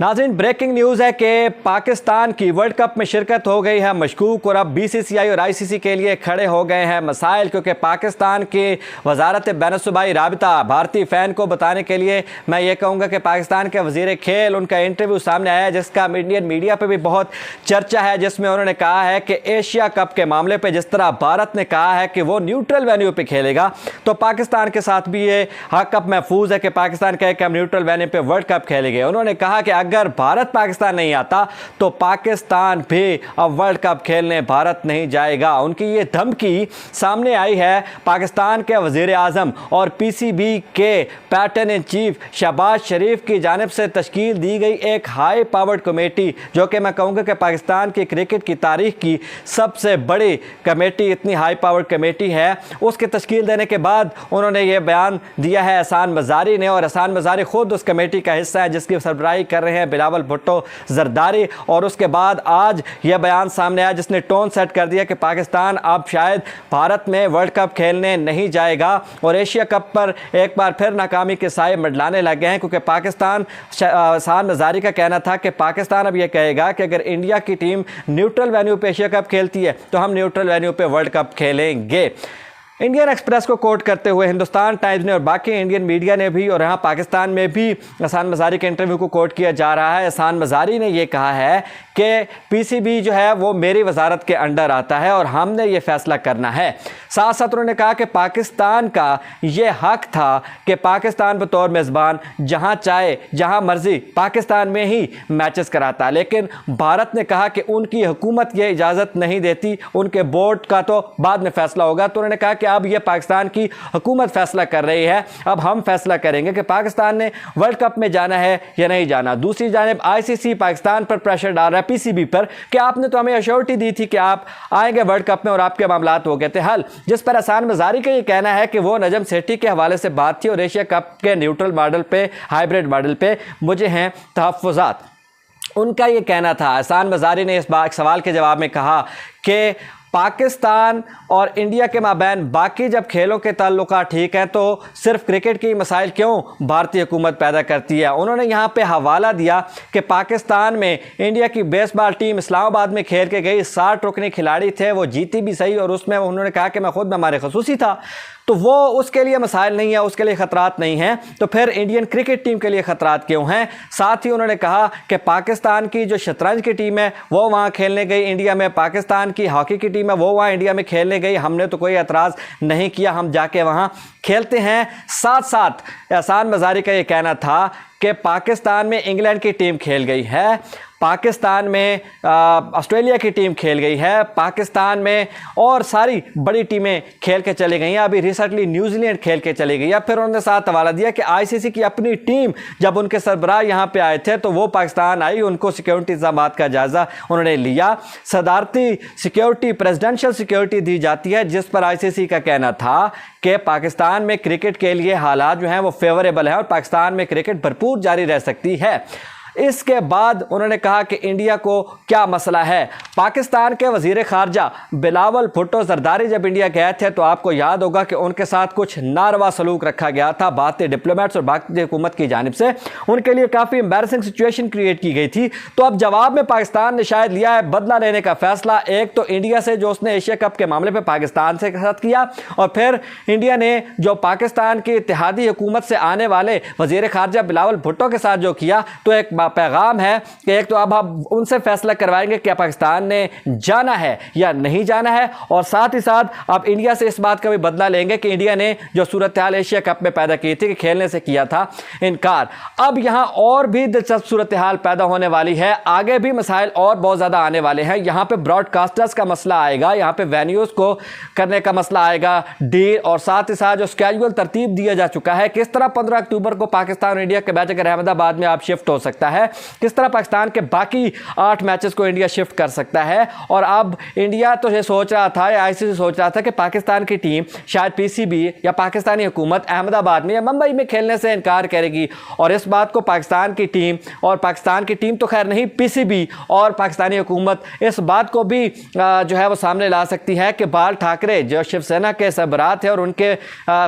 नाज़रीन, breaking news है कि पाकिस्तान की वर्ल्ड कप में शिरकत हो गई है मशकूक और अब बीसीसीआई और आईसीसी के लिए खड़े हो गए हैं मसाइल, क्योंकि पाकिस्तान की वजारत बैनुल-सूबाई राबिता भारतीय फ़ैन को बताने के लिए मैं ये कहूँगा कि पाकिस्तान के वज़ीर खेल उनका इंटरव्यू सामने आया है जिसका इंडियन मीडिया पर भी बहुत चर्चा है, जिसमें उन्होंने कहा है कि एशिया कप के मामले पर जिस तरह भारत ने कहा है कि वो न्यूट्रल वेन्यू पर खेलेगा, तो पाकिस्तान के साथ भी ये हक अब महफूज है कि पाकिस्तान कहे कि हम न्यूट्रल वेन्यू पर वर्ल्ड कप खेलेंगे। उन्होंने कहा कि अगर भारत पाकिस्तान नहीं आता तो पाकिस्तान भी अब वर्ल्ड कप खेलने भारत नहीं जाएगा। उनकी ये धमकी सामने आई है पाकिस्तान के वजीर आजम और पीसीबी के पैटर्न इन चीफ शहबाज शरीफ की जानिब से तश्कील दी गई एक हाई पावर्ड कमेटी, जो कि मैं कहूँगा कि पाकिस्तान की क्रिकेट की तारीख की सबसे बड़ी कमेटी, इतनी हाई पावर्ड कमेटी है, उसकी तश्कील देने के बाद उन्होंने ये बयान दिया है एहसान मज़ारी ने। और एहसान मज़ारी खुद उस कमेटी का हिस्सा है जिसकी सरबराही कर रहे हैं बिलावल भुट्टो जरदारी। और उसके बाद आज यह बयान सामने आया जिसने टोन सेट कर दिया कि पाकिस्तान अब शायद भारत में वर्ल्ड कप खेलने नहीं जाएगा और एशिया कप पर एक बार फिर नाकामी के साए मंडलाने लगे हैं, क्योंकि पाकिस्तान, एहसान मज़ारी का कहना था कि पाकिस्तान अब यह कहेगा कि अगर इंडिया की टीम न्यूट्रल वेन्यू पे एशिया कप खेलती है तो हम न्यूट्रल वेन्यू पे वर्ल्ड कप खेलेंगे। इंडियन एक्सप्रेस को कोट करते हुए हिंदुस्तान टाइम्स ने और बाकी इंडियन मीडिया ने भी, और यहाँ पाकिस्तान में भी एहसान मज़ारी के इंटरव्यू को कोट किया जा रहा है। एहसान मज़ारी ने यह कहा है कि पीसीबी जो है वो मेरी वजारत के अंडर आता है और हमने ये फैसला करना है। साथ साथ उन्होंने कहा कि पाकिस्तान का ये हक था कि पाकिस्तान बतौर मेज़बान जहाँ चाहे जहाँ मर्जी पाकिस्तान में ही मैचेस कराता, लेकिन भारत ने कहा कि उनकी हुकूमत ये इजाज़त नहीं देती, उनके बोर्ड का तो बाद में फैसला होगा। तो उन्होंने कहा कि अब ये पाकिस्तान की हुकूमत फैसला कर रही है, अब हम फैसला करेंगे कि पाकिस्तान ने वर्ल्ड कप में जाना है या नहीं जाना। दूसरी जानिब आईसीसी पाकिस्तान पर प्रेशर डाल रहा है, पीसीबी पर, कि आपने तो हमें अश्योरिटी दी थी कि आप आएंगे वर्ल्ड कप में और आपके मामलात हो गए थे हल, जिस पर एहसान मज़ारी का ये कहना है कि वो नजम सेठी के हवाले से बात थी और एशिया कप के न्यूट्रल मॉडल पे, हाइब्रिड मॉडल पे मुझे हैं तहफ़्फ़ुज़ात। उनका ये कहना था। एहसान मज़ारी ने इस सवाल के जवाब में कहा कि पाकिस्तान और इंडिया के माबैन बाकी जब खेलों के ताल्लुकात ठीक हैं तो सिर्फ क्रिकेट की मसाइल क्यों भारतीय हुकूमत पैदा करती है। उन्होंने यहाँ पे हवाला दिया कि पाकिस्तान में इंडिया की बेसबॉल टीम इस्लामाबाद में खेल के गई, 60 रुकनी खिलाड़ी थे, वो जीती भी सही और उसमें उन्होंने कहा कि मैं खुद में हमारे खसूसी था, तो वो उसके लिए मसाइल नहीं है, उसके लिए ख़तरात नहीं हैं, तो फिर इंडियन क्रिकेट टीम के लिए ख़तरात क्यों हैं। साथ ही उन्होंने कहा कि पाकिस्तान की जो शतरंज की टीम है वो वहाँ खेलने गई इंडिया में, पाकिस्तान की हॉकी की टीम है वो वहाँ इंडिया में खेलने गई, हमने तो कोई एतराज़ नहीं किया, हम जाके वहाँ खेलते हैं। साथ साथ एहसान मज़ारी का ये कहना था कि पाकिस्तान में इंग्लैंड की टीम खेल गई है, पाकिस्तान में ऑस्ट्रेलिया की टीम खेल गई है, पाकिस्तान में और सारी बड़ी टीमें खेल के चली गई हैं, अभी रिसेंटली न्यूजीलैंड खेल के चली गई है। फिर उन्होंने साथ हवाला दिया कि आईसीसी की अपनी टीम जब उनके सरबराह यहाँ पे आए थे तो वो पाकिस्तान आई, उनको सिक्योरिटी इंतजाम का जायज़ा उन्होंने लिया, सदारती सिक्योरिटी, प्रेसिडेंशियल सिक्योरिटी दी जाती है, जिस पर आईसीसी का कहना था कि पाकिस्तान में क्रिकेट के लिए हालात जो हैं वो फेवरेबल हैं और पाकिस्तान में क्रिकेट भरपूर जारी रह सकती है। इसके बाद उन्होंने कहा कि इंडिया को क्या मसला है। पाकिस्तान के वज़ीर ख़ारजा बिलावल भुट्टो जरदारी जब इंडिया गए थे तो आपको याद होगा कि उनके साथ कुछ नारवा सलूक रखा गया था भारतीय डिप्लोमेट्स और भारतीय हुकूमत की जानिब से, उनके लिए काफ़ी एम्बैरसिंग सिचुएशन क्रिएट की गई थी। तो अब जवाब में पाकिस्तान ने शायद लिया है बदला लेने का फ़ैसला, एक तो इंडिया से जो उसने एशिया कप के मामले पर पाकिस्तान से साथ किया, और फिर इंडिया ने जो पाकिस्तान की इत्तेहादी हुकूमत से आने वाले वज़ीर ख़ारजा बिलावल भुट्टो के साथ जो किया, तो एक पैगाम है कि एक तो अब हम उनसे फैसला करवाएंगे कि पाकिस्तान ने जाना है या नहीं जाना है, और साथ ही साथ अब इंडिया से इस बात का भी बदला लेंगे कि इंडिया ने जो सूरत हाल एशिया कप में पैदा की थी कि खेलने से किया था इनकार। अब यहाँ और भी दिलचस्प सूरत हाल पैदा होने वाली है, आगे भी मसाइल और बहुत ज़्यादा आने वाले हैं। यहाँ पे ब्रॉडकास्टर्स का मसला आएगा, यहाँ पे वेन्यूज़ को करने का मसला आएगा, डील, और साथ ही साथ जो स्केड्यूल तरतीब दिया जा चुका है, किस तरह 15 अक्टूबर को पाकिस्तान और इंडिया के मैच अगर अहमदाबाद में आप शिफ्ट हो सकता है, किस तरह पाकिस्तान के बाकी 8 मैचेस को इंडिया शिफ्ट कर सकता है। और अब इंडिया तो ये सोच रहा था या आईसीसी सोच रहा था कि पाकिस्तान की टीम शायद पीसीबी या पाकिस्तानी हुकूमत अहमदाबाद में या मुंबई में खेलने से इनकार करेगी, और इस बात को पाकिस्तान की टीम, और पाकिस्तान की टीम तो खैर नहीं, पीसीबी और पाकिस्तानी हुकूमत इस बात को भी जो है वो सामने ला सकती है कि बाल ठाकरे जो शिवसेना के सरबराह थे और उनके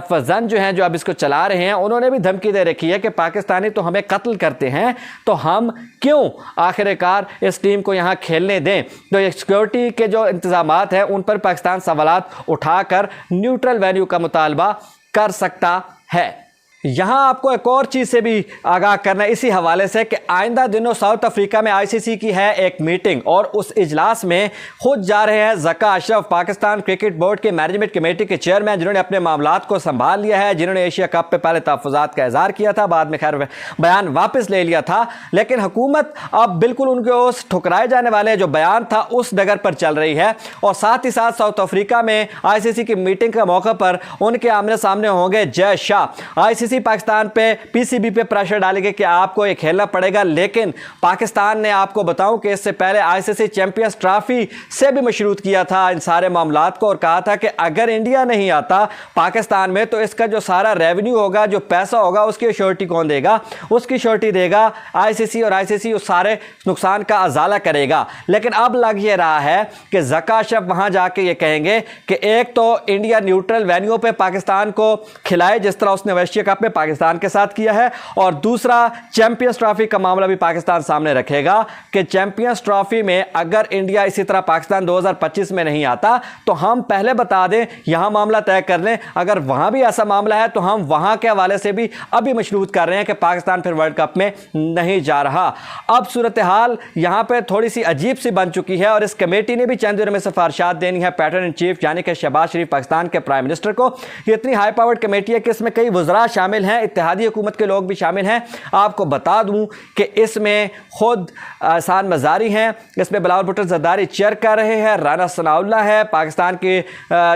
फजन जो हैं जो अब इसको चला रहे हैं, उन्होंने भी धमकी दे रखी है कि पाकिस्तानी तो हमें कत्ल करते हैं, तो हम क्यों आखिरकार इस टीम को यहाँ खेलने दें। तो ये सिक्योरिटी के जो इंतजामात हैं उन पर पाकिस्तान सवालात उठाकर न्यूट्रल वेन्यू का मुतालबा कर सकता है। यहाँ आपको एक और चीज़ से भी आगाह करना है इसी हवाले से कि आइंदा दिनों साउथ अफ्रीका में आईसीसी की है एक मीटिंग और उस इजलास में खुद जा रहे हैं ज़का अशरफ, पाकिस्तान क्रिकेट बोर्ड के मैनेजमेंट कमेटी के चेयरमैन, जिन्होंने अपने मामलात को संभाल लिया है, जिन्होंने एशिया कप पे पहले तहफ़्फ़ुज़ात का इज़हार किया था, बाद में खैर बयान वापस ले लिया था, लेकिन हुकूमत अब बिल्कुल उनके उस ठुकराए जाने वाले जो बयान था उस डगर पर चल रही है। और साथ ही साथ साउथ अफ्रीका में आईसीसी की मीटिंग के मौके पर उनके आमने सामने होंगे जय शाह। आईसीसी पाकिस्तान पे पीसीबी पे प्रेशर डालेंगे कि आपको ये खेलना पड़ेगा, लेकिन पाकिस्तान ने आपको बताऊं कि इससे पहले आईसीसी चैंपियंस ट्रॉफी से भी मशरूत किया था इन सारे मामलात को और कहा था कि अगर इंडिया नहीं आता पाकिस्तान में तो इसका जो सारा रेवेन्यू होगा, जो पैसा होगा, उसकी श्योरिटी कौन देगा? उसकी श्योरिटी देगा आईसीसी और आईसीसी उस सारे नुकसान का अजाला करेगा। लेकिन अब लग ये रहा है कि ज़का अशरफ वहां जाके ये कहेंगे कि एक तो इंडिया न्यूट्रल वेन्यू पे पाकिस्तान को खिलाए जिस तरह उसने एशिया कप में पाकिस्तान के साथ किया है, और दूसरा चैंपियंस ट्रॉफी का मामला भी पाकिस्तान सामने रखेगा कि चैंपियंस ट्रॉफी में अगर इंडिया इसी तरह पाकिस्तान 2025 में नहीं आता तो हम पहले बता दें, यहां मामला तय कर लें, अगर वहां भी ऐसा मामला है तो हम वहां के हवाले से भी अभी मशरूत कर रहे हैं कि पाकिस्तान फिर वर्ल्ड कप में नहीं जा रहा। अब सूरत हाल यहां पर थोड़ी सी अजीब सी बन चुकी है और इस कमेटी ने भी चंद दिनों में सिफारिशात देनी है पैटर्न इन चीफ यानी कि शहबाज शरीफ पाकिस्तान के प्राइम मिनिस्टर को। ये इतनी हाई पावर्ड कमेटी है कि इसमें कई वज़रा शामिल हैं, इत्तेहादी हुकूमत के लोग भी शामिल हैं। आपको बता दूं कि इसमें खुद एहसान मज़ारी हैं, इसमें बिलावल भुट्टो ज़रदारी चेयर कर रहे हैं, राना सनाउल्लाह है, पाकिस्तान की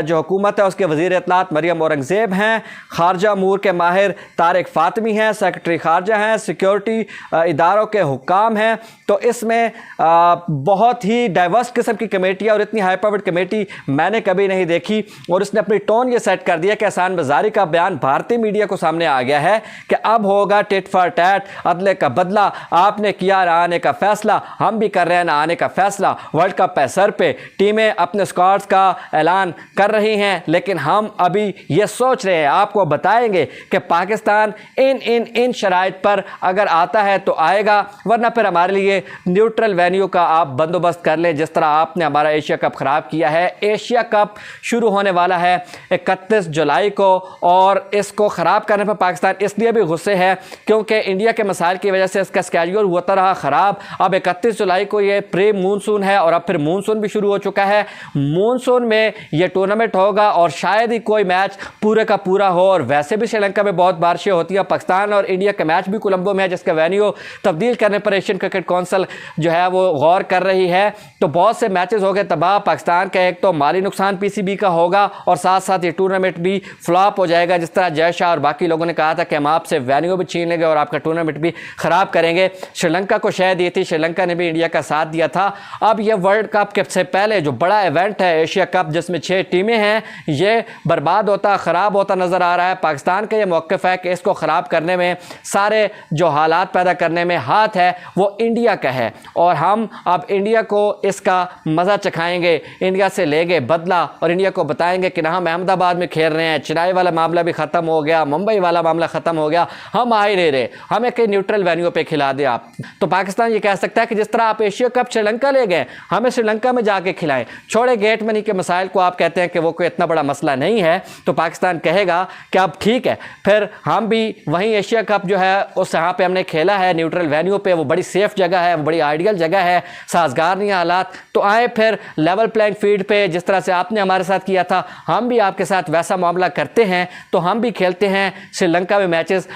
जो हुकूमत है उसके वज़ीर इत्तलात मरियम औरंगज़ेब हैं, खारजा अमूर के माहिर तारिक फ़ातिमी हैं, सेक्रेटरी खारजा हैं, सिक्योरिटी इदारों के हुक्काम हैं। तो इसमें बहुत ही डाइवर्स किस्म की कमेटी है और इतनी हाई पावर्ड कमेटी मैंने कभी नहीं देखी। और उसने अपनी टोन ये सेट कर दिया कि एहसान मज़ारी का बयान भारतीय मीडिया को सामने आ गया है कि अब होगा टिट फॉर टैट, अदले का बदला, आपने किया ना आने का फैसला, हम भी कर रहे हैं ना आने का फैसला। वर्ल्ड कप पे सर पे टीमें अपने स्क्वाड्स का ऐलान कर रही हैं, लेकिन हम अभी ये सोच रहे हैं, आपको बताएंगे कि पाकिस्तान इन शराइत पर अगर आता है तो आएगा, वरना फिर हमारे लिए न्यूट्रल वेन्यू का आप बंदोबस्त कर लें जिस तरह आपने हमारा एशिया कप ख़राब किया है। एशिया कप शुरू होने वाला है 31 जुलाई को और इसको ख़राब करने पर पाकिस्तान इसलिए भी गुस्से है क्योंकि इंडिया के मसाइल की वजह से इसका स्केड्यूल होता रहा ख़राब। अब 31 जुलाई को ये प्री मूनसून है और अब फिर मूनसून भी शुरू हो चुका है। मूनसून में ये टूर्नामेंट होगा और शायद ही कोई मैच पूरे का पूरा हो, और वैसे भी श्रीलंका में बहुत बारिशें होती हैं। पाकिस्तान और इंडिया का मैच भी कोलंबो में है जिसका वेन्यू तब्दील करने पर एशियन क्रिकेट काउंसिल जो है वो गौर कर रही है। तो बहुत से मैचेस हो गए तबाह। पाकिस्तान का एक तो माली नुकसान पीसीबी का होगा और साथ साथ ये टूर्नामेंट भी फ्लॉप हो जाएगा, जिस तरह जय शाह और बाकी लोगों ने कहा था कि हम आपसे वेन्यू भी छीन लेंगे और आपका टूर्नामेंट भी ख़राब करेंगे। श्रीलंका को शह दी थी, श्रीलंका ने भी इंडिया का साथ दिया था। अब ये वर्ल्ड कप के से पहले जो बड़ा इवेंट है एशिया कप जिसमें 6 टीमें हैं, ये बर्बाद होता ख़राब होता नज़र आ रहा है। पाकिस्तान का ये मौक़िफ़ है कि इसको ख़राब करने में, सारे जो हालात पैदा करने में हाथ है वो इंडिया का है और हम अब इंडिया को इसका मज़ा चखाएंगे, इंडिया से लेंगे बदला और इंडिया को बताएंगे कि ना हम अहमदाबाद में खेल रहे हैं, चेन्नई वाला मामला भी ख़त्म हो गया, मुंबई वाला मामला ख़त्म हो गया, हम आ ही नहीं रहे, हमें कहीं न्यूट्रल वेन्यू पे खिला दे आप। तो पाकिस्तान ये कह सकता है कि जिस तरह आप एशिया कप श्रीलंका ले गए, हमें श्रीलंका में जाके खिलाएं। छोड़े गेट मनी के मसाइल को आप कहते हैं कि वो कोई इतना बड़ा मसला नहीं है, तो पाकिस्तान कहेगा कि अब ठीक है, फिर हम भी वहीं एशिया कप जो है उस यहाँ पे हमने खेला है न्यूट्रल वेन्यू पे, वो बड़ी सेफ जगह है, वो बड़ी आइडियल जगह है, साजगार नहीं हालात, तो आए फिर लेवल प्लेइंग फील्ड पे जिस तरह से आपने हमारे साथ किया था, हम भी आपके साथ वैसा मामला करते हैं, तो हम भी खेलते हैं श्रीलंका में मैचेस।